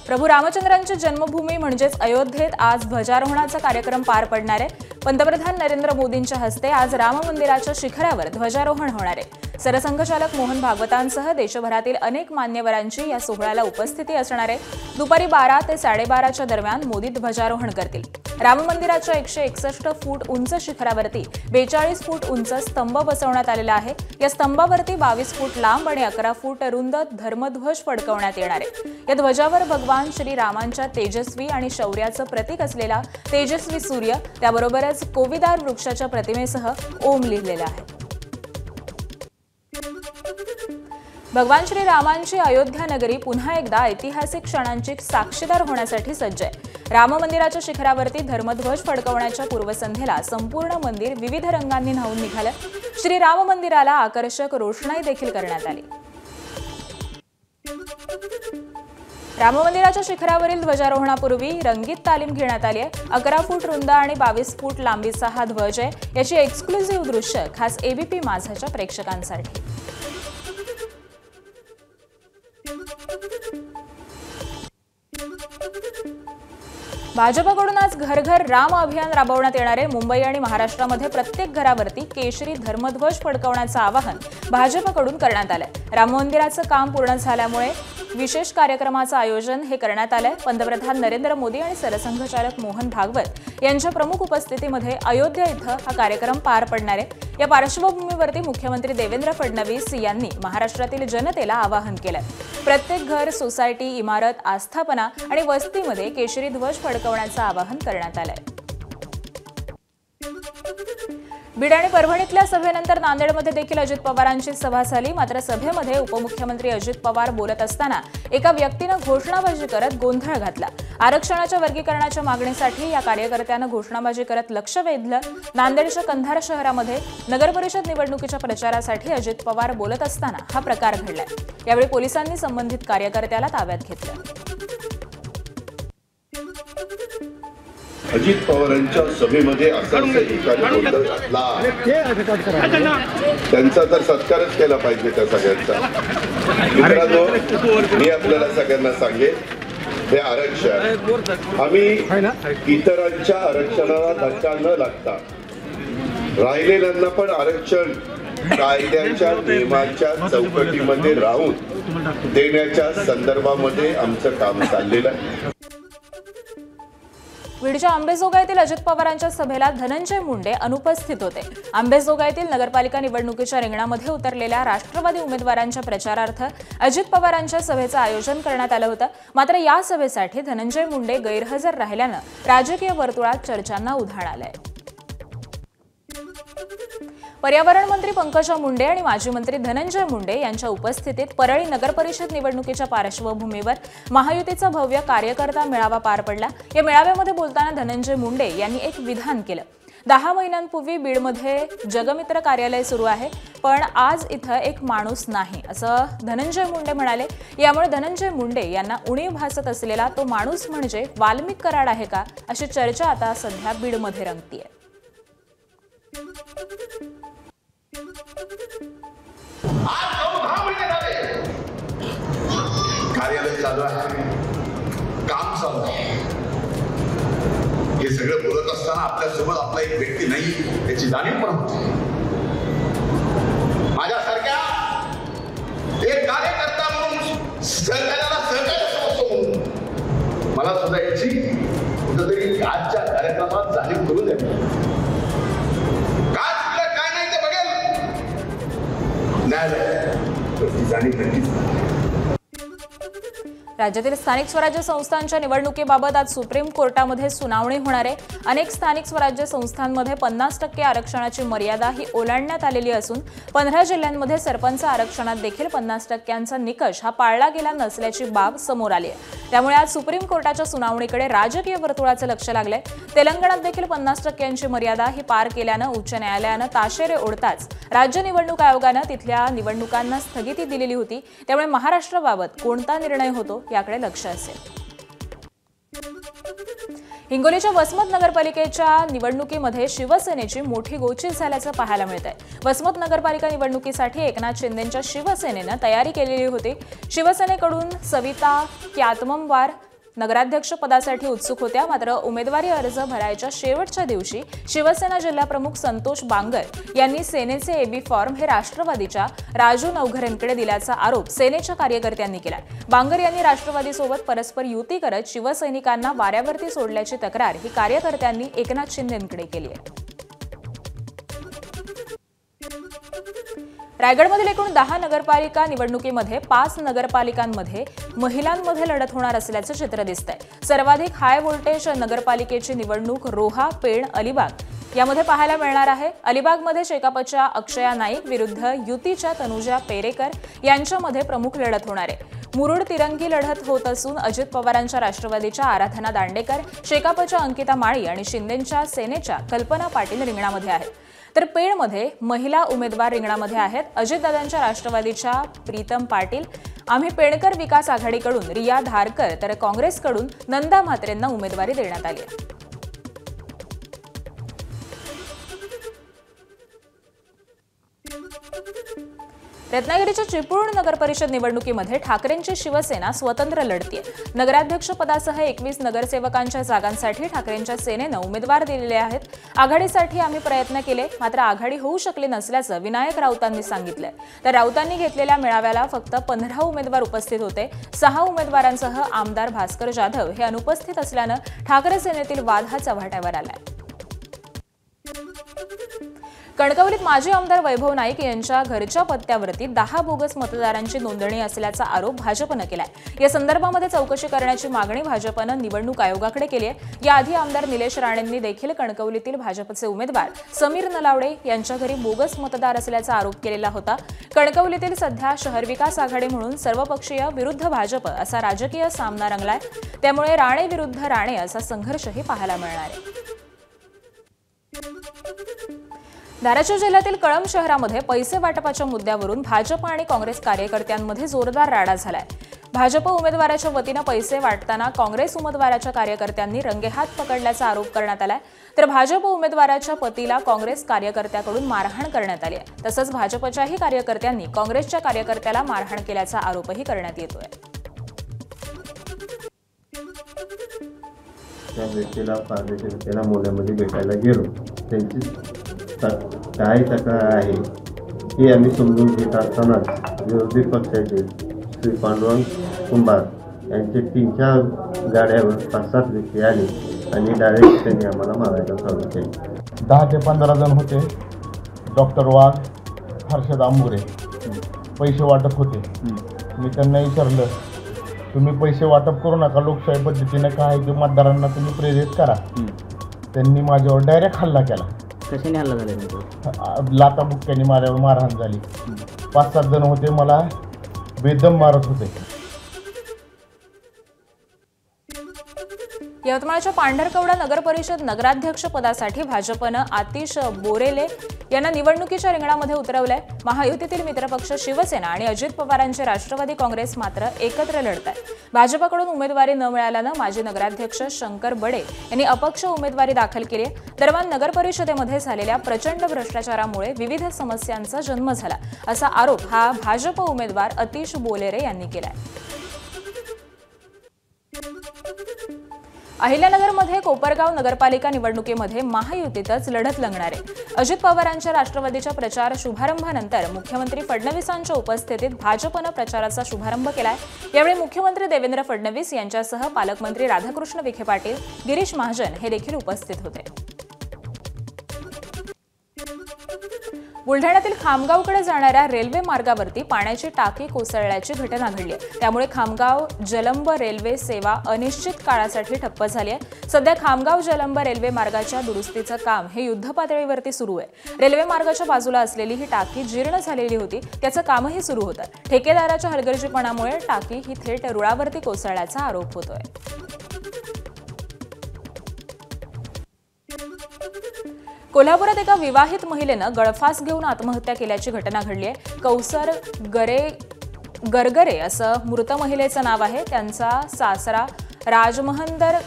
प्रभू रामचंद्रांची जन्मभूमी म्हणजेच अयोध्येत आज ध्वजारोहणाचा कार्यक्रम पार पडणार आहे। पंतप्रधान नरेंद्र मोदींच्या हस्ते आज राम मंदिराच्या शिखरावर ध्वजारोहण होणार आहे। सरसंघचालक मोहन भागवतांसह देशभरातील अनेक मान्यवरांची या सोहळ्याला उपस्थिती असणार आहे। दुपारी 12 ते 12:30च्या दरम्यान मोदी ध्वजारोहण करतील। राम मंदिराच्या 161 फूट उंच शिखरावरती 42 फूट उंच स्तंभ बसवण्यात आलेला आहे। या स्तंभावरती 22 फूट लांब आणि 11 फूट रुंद धर्मध्वज फडकवण्यात येणार आहे। या ध्वजावर भगवान श्री रामांच्या तेजस्वी आणि शौर्याचं प्रतीक असलेला तेजस्वी सूर्य, त्याबरोबरच कोविदार वृक्षाच्या प्रतिमेसह ओम लिहिलेला आहे। भगवान श्री रामांची अयोध्या नगरी पुन्हा एकदा ऐतिहासिक क्षणांची साक्षीदार होण्यासाठी सज्ज आहे। राम मंदिराच्या शिखरावरती धर्मध्वज फडकवण्याच्या पूर्वसंध्येला संपूर्ण मंदिर विविध रंगांनी न्हाऊन निघालं। श्री राम मंदिराला आकर्षक रोषणाई देखील करण्यात आली। राम मंदिराच्या शिखरावरील ध्वजारोहणापूर्वी रंगीत तालीम घेण्यात आली आहे। 11 फूट रुंद आणि 22 फूट लांबीचा हा ध्वज आहे। याची एक्सक्लुझिव्ह दृश्य खास एबीपी माझाच्या प्रेक्षकांसाठी। भाजपकडून आज घर घर राम अभियान राबवण्यात येणार आहे। मुंबई आणि महाराष्ट्रामध्ये प्रत्येक घरावरती केशरी धर्मध्वज फडकवण्याचं आवाहन भाजपकडून करण्यात आलंय। राम मंदिराचं काम पूर्ण झाल्यामुळे विशेष कार्यक्रमाचं आयोजन हे करण्यात आलंय। पंतप्रधान नरेंद्र मोदी आणि सरसंघचालक मोहन भागवत यांच्या प्रमुख उपस्थितीमध्ये अयोध्या इथं हा कार्यक्रम पार पडणार आहे। या पार्श्वभूमीवरती मुख्यमंत्री देवेंद्र फडणवीस यांनी महाराष्ट्रातील जनतेला आवाहन केलंय। प्रत्येक घर, सोसायटी, इमारत, आस्थापना आणि वस्तीमध्ये केशरी ध्वज फडकवण्याचं आवाहन करण्यात आलंय। बीड आणि परभणीतल्या सभेनंतर नांदेडमध्ये देखील अजित पवारांची सभा झाली। मात्र सभेमध्ये उपमुख्यमंत्री अजित पवार बोलत असताना एका व्यक्तीनं घोषणाबाजी करत गोंधळ घातला। आरक्षणाच्या वर्गीकरणाच्या मागणीसाठी या कार्यकर्त्यानं घोषणाबाजी करत लक्ष वेधलं। नांदेडच्या कंधार शहरामध्ये नगरपरिषद निवडणुकीच्या प्रचारासाठी अजित पवार बोलत असताना हा प्रकार घडलाय। यावेळी पोलिसांनी संबंधित कार्यकर्त्याला ताब्यात घेतलं। अजित पवारांच्या सभेमध्ये असाच एकाने गोंधळ घातला, त्यांचा तर सत्कारच केला पाहिजे त्या सगळ्यांचा। मित्रांनो, मी आपल्याला सगळ्यांना सांगेन, हे आरक्षण आम्ही इतरांच्या आरक्षणाला धक्का न लागता राहिलेल्यांना पण आरक्षण कायद्याच्या नियमांच्या चौकटीमध्ये राहून देण्याच्या संदर्भामध्ये आमचं काम चाललेलं आहे। बीडच्या अंबेजोगाईतील अजित पवारांच्या सभेला धनंजय मुंडे अनुपस्थित होते। अंबेजोगाईतील नगरपालिका निवडणुकीच्या रिंगणामध्ये उतरलेल्या राष्ट्रवादी उमेदवारांच्या प्रचारार्थ अजित पवारांच्या सभेचं आयोजन करण्यात आलं होतं। मात्र या सभेसाठी धनंजय मुंडे गैरहजर राहिल्यानं राजकीय वर्तुळात चर्चांना उधाण आलंय। पर्यावरण मंत्री पंकजा मुंडे आणि माजी मंत्री धनंजय मुंडे यांच्या उपस्थितीत परळी नगरपरिषद निवडणुकीच्या पार्श्वभूमीवर महायुतीचा भव्य कार्यकर्ता मेळावा पार पडला। या मेळाव्यामध्ये बोलताना धनंजय मुंडे यांनी एक विधान केलं। 10 महिन्यांपूर्वी बीडमध्ये जगमित्र कार्यालय सुरू आहे, पण आज इथं एक माणूस नाही, असं धनंजय मुंडे म्हणाले। यामुळे धनंजय मुंडे यांना उणीव भासत असलेला तो माणूस म्हणजे वाल्मिक कराड आहे का, अशी चर्चा आता सध्या बीडमध्ये रंगतीये। कार्यालय चालू आहे, काम चालू आहे। हे सगळं बोलत असताना आपल्यासोबत आपला एक व्यक्ती नाही याची जाणीव पण होते। माझ्यासारख्या एक कार्यकर्ता म्हणून सरकारला सहकार्य मला सुद्धा याची कुठेतरी आजच्या कार्यक्रमात जाणीव करून द्यावी। राज्यातील स्थानिक स्वराज्य संस्थांच्या निवडणुकीबाबत आज सुप्रीम कोर्टामध्ये सुनावणी होणार आहे। अनेक स्थानिक स्वराज्य संस्थांमध्ये 50% आरक्षणाची मर्यादा ही ओलांडण्यात आलेली असून 15 जिल्ह्यांमध्ये सरपंच आरक्षणात देखील 50%चा निकष हा पाळला गेला नसल्याची बाब समोर आली आहे। त्यामुळे आज सुप्रीम कोर्टाच्या सुनावणीकडे राजकीय वर्तुळाचं लक्ष लागलंय। तेलंगणात देखील 50%ची मर्यादा ही पार केल्यानं उच्च न्यायालयानं ताशेरे ओढताच राज्य निवडणूक आयोगानं तिथल्या निवडणुकांना स्थगिती दिलेली होती। त्यामुळे महाराष्ट्राबाबत कोणता निर्णय होतो याकडे लक्ष असेल। हिंगोलीच्या वसमत नगरपालिकेच्या निवडणुकीमध्ये शिवसेनेची मोठी गोचीस झाल्याचं पाहायला मिळतंय। वसमत नगरपालिका निवडणुकीसाठी एकनाथ शिंदेंच्या शिवसेनेनं तयारी केलेली होती। शिवसेनेकडून सविता क्यातमवार, नगराध्यक्ष पदासाठी उत्सुक होत्या, मात्र उमेदवारी अर्ज भरायच्या शेवटच्या दिवशी शिवसेना जिल्हाप्रमुख संतोष बांगर यांनी सेनेचे एबी फॉर्म हे राष्ट्रवादीच्या राजू नवघरेंकडे दिल्याचा आरोप सेनेच्या कार्यकर्त्यांनी केला। बांगर यांनी राष्ट्रवादीसोबत परस्पर युती करत शिवसैनिकांना वाऱ्यावरती सोडल्याची तक्रार ही कार्यकर्त्यांनी एकनाथ शिंदेंकडे केली आहे। रायगडमधील एकूण 10 नगरपालिका निवडणुकीमध्ये 5 नगरपालिकांमध्ये महिलांमध्ये लढत होणार असल्याचं चित्र दिसतंय। सर्वाधिक हाय व्होल्टेज नगरपालिकेची निवडणूक रोहा, पेण, अलिबाग यामध्ये पाहायला मिळणार आहे। अलिबागमध्ये शेकापच्या अक्षया नाईक विरुद्ध युतीच्या तनुजा पेरेकर यांच्यामध्ये प्रमुख लढत होणार आहे। मुरुड तिरंगी लढत होत असून अजित पवारांच्या राष्ट्रवादीच्या आराधना दांडेकर, शेकापच्या अंकिता माळी आणि शिंदेंच्या सेनेच्या कल्पना पाटील रिंगणामध्ये आहेत। तर पेणमध्ये महिला उमेदवार रिंगणामध्ये आहेत। अजितदादांच्या राष्ट्रवादीच्या प्रीतम पाटील, आम्ही पेणकर विकास आघाडीकडून रिया धारकर तर काँग्रेसकडून नंदा म्हात्रेंना उमेदवारी देण्यात आली आहे। रत्नागिरीच्या चिपळूण नगरपरिषद निवडणुकीमध्ये ठाकरेंची शिवसेना स्वतंत्र लढतीये। नगराध्यक्ष पदासह 21 नगरसेवकांच्या जागांसाठी ठाकरेंच्या सेनेनं उमेदवार दिलेले आहेत। आघाडीसाठी आम्ही प्रयत्न केले, मात्र आघाडी होऊ शकली नसल्याचं विनायक राऊतांनी सांगितलंय। तर राऊतांनी घेतलेल्या मेळाव्याला फक्त 15 उमेदवार उपस्थित होते। 6 उमेदवारांसह आमदार भास्कर जाधव हे अनुपस्थित असल्यानं ठाकरे सेनेतील वाद हा चव्हाट्यावर आलाय। कणकवलीत माजी आमदार वैभव नाईक यांच्या घरच्या पत्त्यावरती 10 बोगस मतदारांची नोंदणी असल्याचा आरोप भाजपनं केलाय। या संदर्भामध्ये चौकशी करण्याची मागणी भाजपनं निवडणूक आयोगाकडे केली आहे। याआधी आमदार निलेश राणेंनी देखील कणकवलीतील भाजपचे उमेदवार समीर नलावडे यांच्या घरी बोगस मतदार असल्याचा आरोप केलेला होता। कणकवलीतील सध्या शहर विकास आघाडी म्हणून सर्वपक्षीय विरुद्ध भाजप असा राजकीय सामना रंगलाय, त्यामुळे राणे विरुद्ध राणे असा संघर्षही पाहायला मिळणार आहे। धाराशिव जिल्ह्यातील कळंब शहरामध्ये पैसे वाटपाच्या मुद्द्यावरून भाजप आणि काँग्रेस कार्यकर्त्यांमध्ये जोरदार राडा झालाय। भाजप उमेदवाराच्या वतीनं पैसे वाटताना काँग्रेस उमेदवाराच्या कार्यकर्त्यांनी रंगेहात पकडल्याचा आरोप करण्यात आलाय। तर भाजप उमेदवाराच्या पतीला काँग्रेस कार्यकर्त्याकडून मारहाण करण्यात आली आहे। तसंच भाजपच्याही कार्यकर्त्यांनी काँग्रेसच्या कार्यकर्त्याला मारहाण केल्याचा आरोपही करण्यात येतोय। त्या व्यक्तीला त्याला मोल्यामध्ये भेटायला गेलो, त्यांची काय तक्रार आहे ही आम्ही समजून घेत असतानाच विरोधी पक्षाचे श्री पांडुरंग कुंभार यांचे 3-4 गाड्यावर 5-7 व्यक्ती आले आणि डायरेक्ट त्यांनी आम्हाला मारायला चालू केले। 10 ते 15 जण होते। डॉक्टर वाघ, हर्षद आंबुरे पैसे वाटप होते। मी त्यांना विचारलं, तुम्ही पैसे वाटप करू नका, लोकशाही पद्धतीने काय ते मतदारांना तुम्ही प्रेरित करा। त्यांनी माझ्यावर डायरेक्ट हल्ला केला। कशाने हल्ला झाला? लाता बुक्क्याने माझ्यावर मारहाण झाली। 5-7 जण होते, मला बेदम मारत होते। यवतमाळच्या पांढरकवडा नगरपरिषद नगराध्यक्ष पदासाठी भाजपनं आतिश बोरेले यांना निवडणुकीच्या रिंगणामध्ये उतरवलंय। महायुतीतील मित्रपक्ष शिवसेना आणि अजित पवारांचे राष्ट्रवादी काँग्रेस मात्र एकत्र लढत आहेत। भाजपकडून उमेदवारी न मिळाल्यानं माजी नगराध्यक्ष शंकर बडे यांनी अपक्ष उमेदवारी दाखल केली आहे। दरम्यान नगरपरिषदेमध्ये झालेल्या प्रचंड भ्रष्टाचारामुळे विविध समस्यांचा जन्म झाला असा आरोप हा भाजप उमेदवार आतिश बोलेरे यांनी केलाय। अहिल्यानगरमध्ये कोपरगाव नगरपालिका निवडणुकीमध्ये महायुतीतच लढत रंगणार आहे। अजित पवारांच्या राष्ट्रवादीच्या प्रचार शुभारंभानंतर मुख्यमंत्री फडणवीसांच्या उपस्थितीत भाजपनं प्रचाराचा शुभारंभ केलाय। यावेळी मुख्यमंत्री देवेंद्र फडणवीस यांच्यासह पालकमंत्री राधाकृष्ण विखे पाटील, गिरीश महाजन हे देखील उपस्थित होते। बुलढाण्यातील खामगावकडे जाणाऱ्या रेल्वे मार्गावरती पाण्याची टाकी कोसळल्याची घटना घडली आहे। त्यामुळे खामगाव जलंब रेल्वे सेवा अनिश्चित काळासाठी ठप्प झाली आहे। सध्या खामगाव जलंब रेल्वे मार्गाच्या दुरुस्तीचं काम हे युद्धपातळीवरती सुरू आहे। रेल्वे मार्गाच्या बाजूला असलेली ही टाकी जीर्ण झालेली होती, त्याचं कामही सुरू होतं। ठेकेदाराच्या हलगर्जीपणामुळे टाकी ही थेट रुळावरती कोसळल्याचा आरोप होतोय। कोल्हापुरात एका विवाहित महिलेनं गळफास घेऊन आत्महत्या केल्याची घटना घडली आहे। कौसर गरगरे असं मृत महिलेचं नाव आहे। त्यांचा सासरा राजमहंदर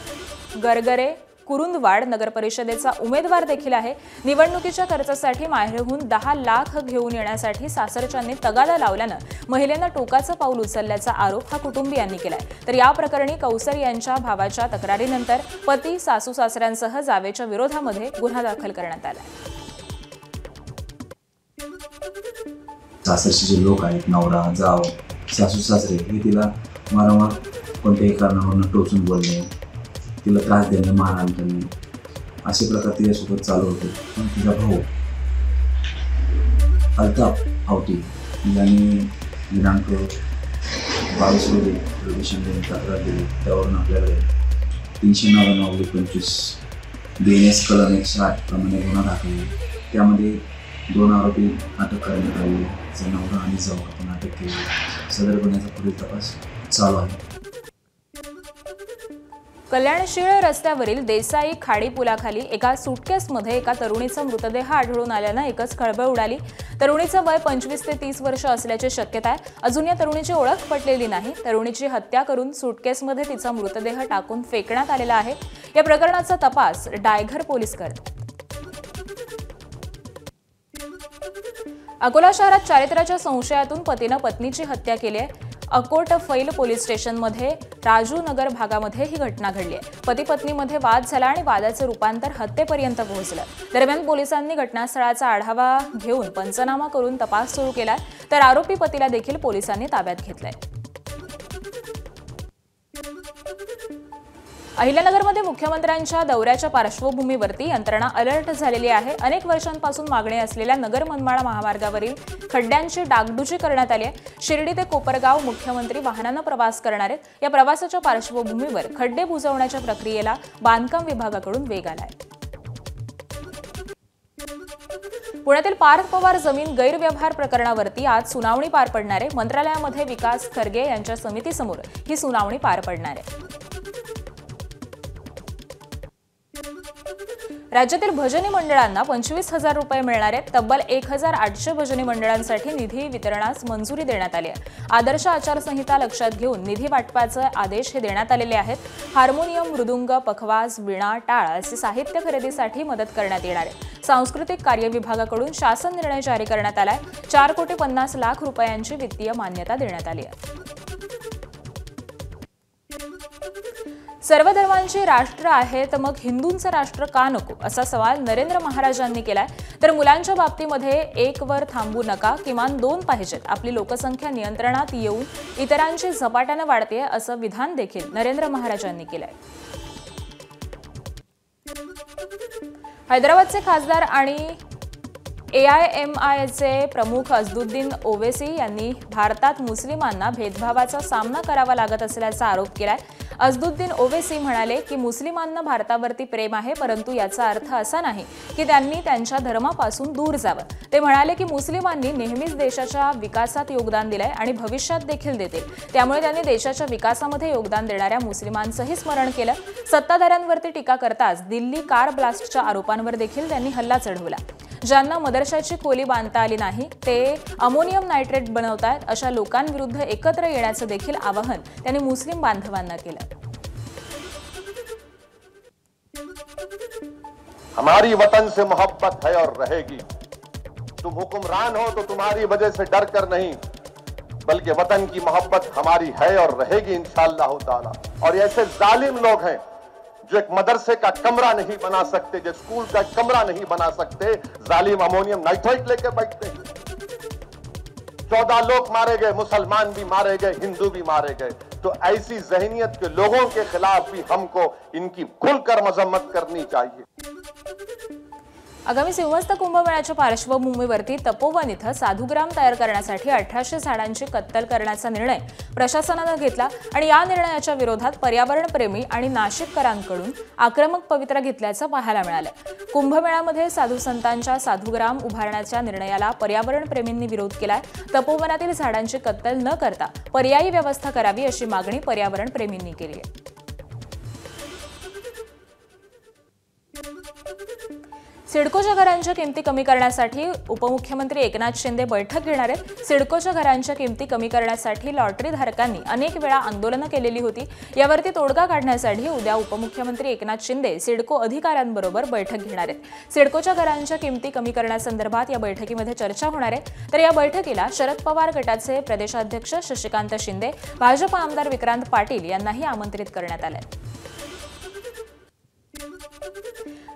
गरगरे कुरुंदवाड नगर परिषदेचा उमेदवार देखील आहे. निवडणुकीच्या खर्चासाठी माहेरहून 10 लाख घेऊन येण्यासाठी सासरच्यांनी तगादा लावल्यानं महिलेनं टोकाचं पाऊल उचलल्याचा आरोप हा कुटुंबियांनी केलाय. तर या प्रकरणी कौसर यांच्या भावाच्या तक्रारीनंतर पती, सासू-सासऱ्यांसह जावेच्या विरोधामध्ये गुन्हा दाखल करण्यात आला. सासरचे जे लोक आहेत, नवरा, जाव, सासू सासरे, हे तिला वारंवार कोणत्याही कारणावरून टोचून बोलणे, तिला त्रास देणे, मारहाण करणे असे प्रकार तिच्यासोबत चालू होते. पण तिचा भाऊ अल्ताफ आवटी यांनी दिनांक 22 रोजी पोलीस तक्रार दिली. त्यावरून आपल्याकडे 399/25 BNS कलम 108 प्रमाणे गुन्हा दाखल. त्यामध्ये 2 आरोपी अटक करण्यात आले. नवरा आणि जाऊ आपण अटक केली. सदर गुन्ह्याचा पुढील तपास चालू आहे. कल्याणशीळ रस्त्यावरील देसाई खाडी पुलाखाली एका सुटकेसमध्ये एका तरुणीचा मृतदेह आढळून आल्यानं एकच खळबळ उडाली. तरुणीचं वय 25 ते 30 वर्ष असल्याची शक्यता आहे. अजून या तरुणीची ओळख पटलेली नाही. तरुणीची हत्या करून सुटकेसमध्ये तिचा मृतदेह टाकून फेकण्यात आलेला आहे. या प्रकरणाचा तपास डायघर पोलीस करतात. अकोला शहरात चारित्र्याच्या संशयातून पतीनं पत्नीची हत्या केली आहे. अकोट फैल पोलीस स्टेशनमध्ये राजू नगर भागामध्ये ही घटना घडली आहे. पती पत्नीमध्ये वाद झाला आणि वादाचं रूपांतर हत्येपर्यंत पोहोचलं. दरम्यान पोलिसांनी घटनास्थळाचा आढावा घेऊन पंचनामा करून तपास सुरू केलाय. तर आरोपी पतीला देखील पोलिसांनी ताब्यात घेतलंय. अहिल्यानगरमध्ये मुख्यमंत्र्यांच्या दौऱ्याच्या पार्श्वभूमीवरती यंत्रणा अलर्ट झालेली आहे. अनेक वर्षांपासून मागणी असलेल्या नगर मनमाड महामार्गावरील खड्ड्यांची डागडुजी करण्यात आली आहे. शिर्डी ते कोपरगाव मुख्यमंत्री वाहनानं प्रवास करणार आहेत. या प्रवासाच्या पार्श्वभूमीवर खड्डे बुजवण्याच्या प्रक्रियेला बांधकाम विभागाकडून वेग आलाय. पुण्यातील पार्थ पवार जमीन गैरव्यवहार प्रकरणावरती आज सुनावणी पार पडणार आहे. मंत्रालयामध्ये विकास खरगे यांच्या समितीसमोर ही सुनावणी पार पडणार आहे. राज्यातील भजनी मंडळांना 25,000 रुपये मिळणार आहेत. तब्बल 1,800 भजनी मंडळांसाठी निधी वितरणास मंजुरी देण्यात आली आहे. आदर्श आचारसंहिता लक्षात घेऊन निधी वाटपाचे आदेश हे देण्यात आलेले आहेत. हार्मोनियम, मृदुंग, पखवाज, वीणा, टाळ असे साहित्य खरेदीसाठी मदत करण्यात येणार आहे. सांस्कृतिक कार्य विभागाकडून शासन निर्णय जारी करण्यात आलाय. 4,50,00,000 रुपयांची वित्तीय मान्यता देण्यात आली आहे. सर्व धर्मांचे राष्ट्र आहे तर मग हिंदूंचं राष्ट्र का नको असा सवाल नरेंद्र महाराजांनी केलाय. तर मुलांच्या बाबतीमध्ये एक वर थांबू नका, किमान 2 पाहिजेत. आपली लोकसंख्या नियंत्रणात येऊन इतरांची झपाट्यानं वाढते असं विधान देखील नरेंद्र महाराजांनी केलंय. हैदराबादचे खासदार आणि AIMIचे प्रमुख असदुद्दीन ओवेसी यांनी भारतात मुस्लिमांना भेदभावाचा सामना करावा लागत असल्याचा आरोप केलाय. असदुद्दीन ओवेसी म्हणाले की मुस्लिमांना भारतावरती प्रेम आहे, परंतु याचा अर्थ असा नाही की त्यांनी त्यांच्या धर्मापासून दूर जावं. ते म्हणाले की मुस्लिमांनी नेहमीच देशाच्या विकासात योगदान दिलंय आणि भविष्यात देखील देतील. त्यामुळे त्यांनी देशाच्या विकासामध्ये योगदान देणाऱ्या मुस्लिमांचंही स्मरण केलं. सत्ताधाऱ्यांवरती टीका करताच दिल्ली कार ब्लास्टच्या आरोपांवर देखील त्यांनी हल्ला चढवला. ज्यांना मदरशाची खोली बांधता आली नाही ते अमोनियम नायट्रेट बनवतायत अशा लोकांविरुद्ध एकत्र येण्याचं देखील आवाहन त्यांनी मुस्लिम बांधवांना केलं. हमारी वतन से मोहब्बत है और रहेगी. तुम हुक्मरान हो तो तुम्हारी वजह से डर कर नहीं, बल्कि वतन की मोहब्बत हमारी है और रहेगी इंशाअल्लाह ताला. और ऐसे जालिम लोग हैं जो एक मदरसे का कमरा नहीं बना सकते, जो स्कूल का कमरा नहीं बना सकते, जालिम अमोनियम नाइट्रेट लेके बैठते हैं. 14 लोग मारे गए, मुसलमान भी मारे गए, हिंदू भी मारे गए. तो ऐसी जहनियत के लोगों के खिलाफ भी हमको इनकी खुलकर मजम्मत करनी चाहिए. आगामी सिंहस्थ कुंभमेळ्याच्या पार्श्वभूमीवरती तपोवन इथं साधुग्राम तयार करण्यासाठी 1800 झाडांची कत्तल करण्याचा निर्णय प्रशासनानं घेतला आणि या निर्णयाच्या विरोधात पर्यावरणप्रेमी आणि नाशिककरांकडून आक्रमक पवित्रा घेतल्याचं पाहायला मिळालं. कुंभमेळ्यामध्ये साधू संतांच्या साधुग्राम उभारण्याच्या निर्णयाला पर्यावरणप्रेमींनी विरोध केलाय. तपोवनातील झाडांची कत्तल न करता पर्यायी व्यवस्था करावी अशी मागणी पर्यावरणप्रेमींनी केली आहे. सिडकोच्या घरांच्या किमती कमी करण्यासाठी उपमुख्यमंत्री एकनाथ शिंदे बैठक घेणार आहेत. सिडकोच्या घरांच्या किमती कमी करण्यासाठी लॉटरीधारकांनी अनेक वेळा आंदोलनं केलेली होती. यावरती तोडगा काढण्यासाठी उद्या उपमुख्यमंत्री एकनाथ शिंदे सिडको अधिकाऱ्यांबरोबर बैठक घेणार आहेत. सिडकोच्या घरांच्या किमती कमी करण्यासंदर्भात या बैठकीमध्ये चर्चा होणार आहे. तर या बैठकीला शरद पवार गटाचे प्रदेशाध्यक्ष शशिकांत शिंदे, भाजप आमदार विक्रांत पाटील यांनाही आमंत्रित करण्यात आले.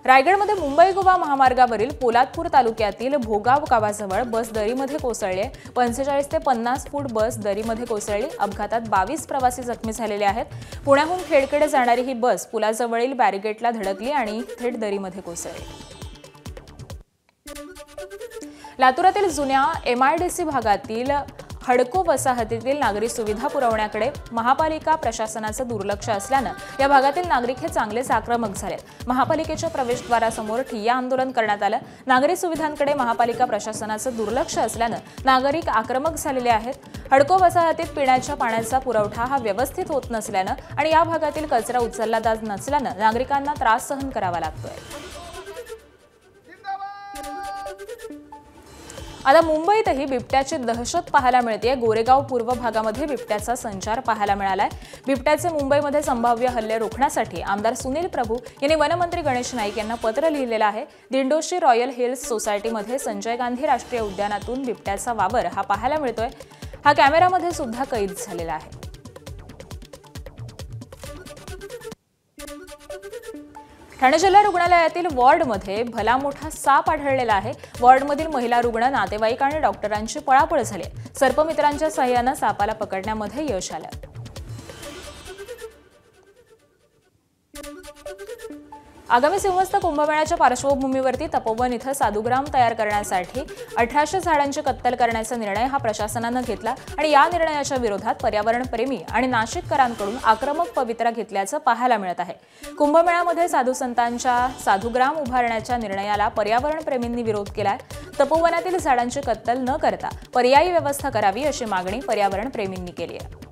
रायगडमध्ये मुंबई गोवा महामार्गावरील पोलादपूर तालुक्यातील भोगाव गावाजवळ बस दरीमध्ये कोसळली. 45 ते 50 फूट बस दरीमध्ये कोसळली. अपघातात 22 प्रवासी जखमी झालेले आहेत. पुण्याहून खेडकडे जाणारी ही बस पुलाजवळील बॅरिगेटला धडकली आणि थेट दरीमध्ये कोसळली. लातूरातील जुन्या MIDC भागातील हडको वसाहतीतील नागरी सुविधा पुरवण्याकडे महापालिका प्रशासनाचं दुर्लक्ष असल्यानं या भागातील नागरिक हे चांगलेच आक्रमक झाले. महापालिकेच्या प्रवेशद्वारासमोर ठिय्या आंदोलन करण्यात आलं. नागरी सुविधांकडे महापालिका प्रशासनाचं दुर्लक्ष असल्यानं नागरिक आक्रमक झालेले आहेत. हडको वसाहतीत पिण्याच्या पाण्याचा पुरवठा हा व्यवस्थित होत नसल्यानं आणि या भागातील कचरा उचलला जात नसल्यानं नागरिकांना त्रास सहन करावा लागतोय. आता मुंबईतही बिबट्याची दहशत पाहायला मिळते. गोरेगाव पूर्व भागामध्ये बिबट्याचा संचार पाहायला मिळालाय. बिबट्याचे मुंबईमध्ये संभाव्य हल्ले रोखण्यासाठी आमदार सुनील प्रभू यांनी वनमंत्री गणेश नाईक यांना पत्र लिहिलेलं आहे. दिंडोशी रॉयल हिल्स सोसायटीमध्ये संजय गांधी राष्ट्रीय उद्यानातून बिबट्याचा वावर हा पाहायला मिळतोय. हा कॅमेरामध्ये सुद्धा कैद झालेला आहे. ठाणे जिल्हा रुग्णालयातील वॉर्डमध्ये भला मोठा साप आढळलेला आहे. वॉर्डमधील महिला रुग्ण, नातेवाईक आणि डॉक्टरांची पळापळ झाली. सर्पमित्रांच्या साहाय्यानं सापाला पकडण्यामध्ये यश आलं. आगामी सिंहस्थ कुंभमेळ्याच्या पार्श्वभूमीवरती तपोवन इथं साधुग्राम तयार करण्यासाठी 1800 झाडांची कत्तल करण्याचा निर्णय हा प्रशासनानं घेतला आणि या निर्णयाच्या विरोधात पर्यावरणप्रेमी आणि नाशिककरांकडून आक्रमक पवित्रा घेतल्याचं पाहायला मिळत आहे. कुंभमेळ्यामध्ये साधुसंतांच्या साधुग्राम उभारण्याच्या निर्णयाला पर्यावरणप्रेमींनी विरोध केलाय. तपोवनातील झाडांची कत्तल न करता पर्यायी व्यवस्था करावी अशी मागणी पर्यावरणप्रेमींनी केली आहे.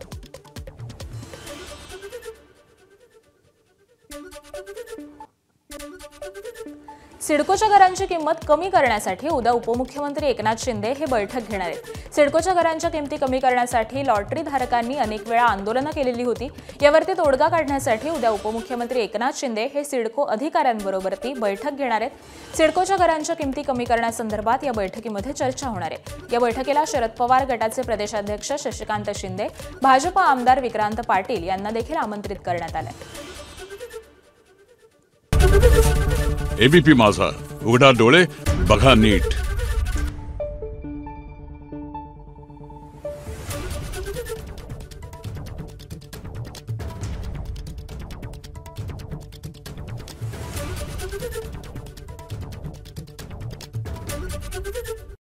सिडकोच्या घरांची किंमत कमी करण्यासाठी उद्या उपमुख्यमंत्री एकनाथ शिंदे हे बैठक घेणार आहेत. सिडकोच्या घरांच्या किमती कमी करण्यासाठी लॉटरीधारकांनी अनेक वेळा आंदोलनं केलेली होती. यावरती तोडगा काढण्यासाठी उद्या उपमुख्यमंत्री एकनाथ शिंदे हे सिडको अधिकाऱ्यांबरोबरती बैठक घेणार आहेत. सिडकोच्या घरांच्या किमती कमी करण्यासंदर्भात या बैठकीमध्ये चर्चा होणार आहे. या बैठकीला शरद पवार गटाचे प्रदेशाध्यक्ष शशिकांत शिंदे, भाजप आमदार विक्रांत पाटील यांना देखील आमंत्रित करण्यात आलं. एबीपी माझा, उघडा डोळे बघा नीट.